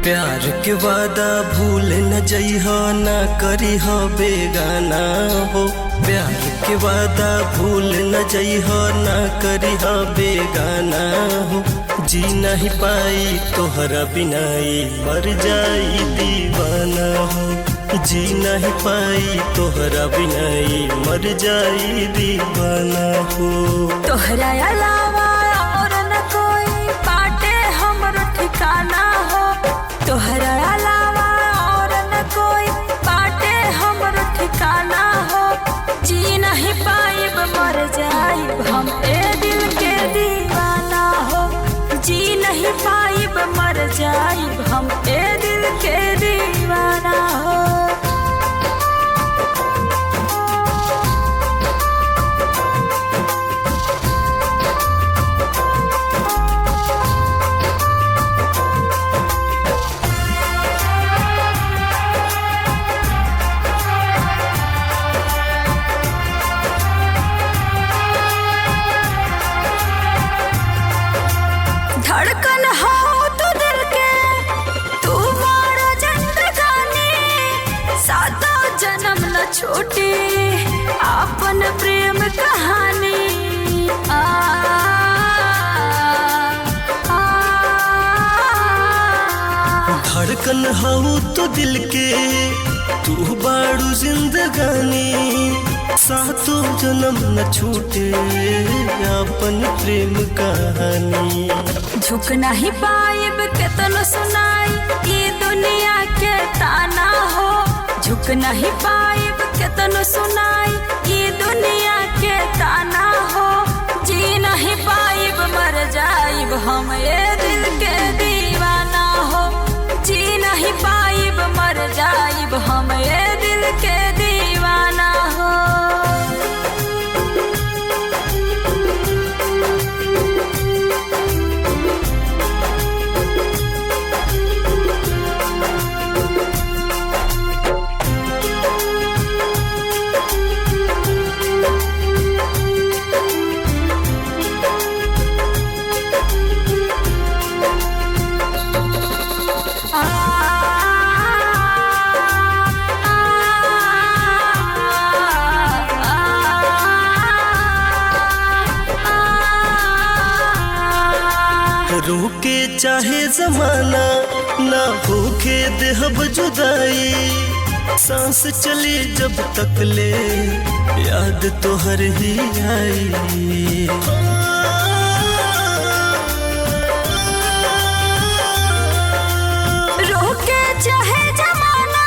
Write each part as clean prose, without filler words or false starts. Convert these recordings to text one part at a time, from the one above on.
प्यार के वादा भूल न जइह ना करीह बेगाना हो। प्यार के वादा भूल न जइह ना करीह बेगाना हो। जी नहीं पाई तोहरा बिनाई मर जाई दीवाना हो। जी नहीं पाई तोहरा बिनाई मर जाई दीवाना हो। तोहरा अलावा और न कोई बाटे हमरो ठिकाना हो। तोहरा अलावा और न कोई बाटे हमरो ठिकाना हो। जी नहीं पाइब मर जाइब हम ए दिल के दीवाना हो। जी नहीं पाइब मर जाइब हम ए दिल के दीवाना हो। धड़कन हो तू दिल के, तू मारो जिंदगानी। सातों जन्म न छूटी अपन प्रेम कहानी। धड़कन हो तू दिल के, तू बाड़ू जिंदगानी। सातों जन्म न छूटे अपन प्रेम कहानी। झुक नहीं पाइब केतनो सुनाई ये दुनिया के ताना हो। झुक नहीं पाइब केतनो सुनाई ये दुनिया के ताना हो। जी नहीं पाइब मर जाइब हम ये दिल के दीवाना हो। जी नहीं पाइब मर जाइब हम ये दिल के दीवाना हो। रोके चाहे जमाना ना होके देहब जुदाई। सांस चले जब तक ले याद तो हर ही आई। रोके चाहे जमाना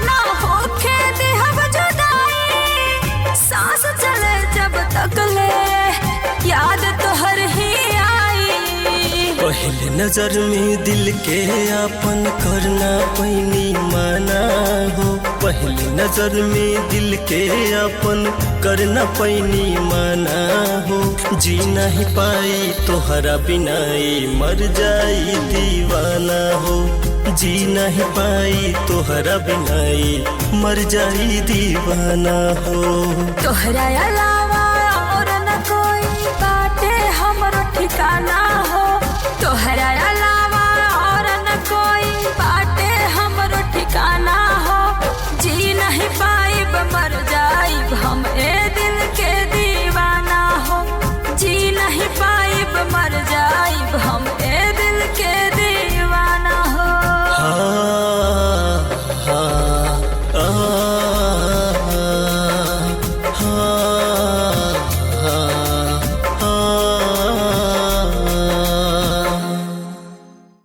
ना होके देहब जुदाई। सांस चले जब तक ले याद तो हर ही आई। पहले नजर में दिल के अपन करना पैनी माना हो। पहले नजर में दिल के अपन करना पैनी माना हो। जी नहीं पाई तोहरा बिनाई मर जाई दीवाना हो। जी नहीं पाई तोहरा बिनाई मर जाई दीवाना हो। तोहरा अलावा और न कोई बाटे हमरो ठिकाना हो। तोहरा अलावा और न कोई बाटे हमरो ठिकाना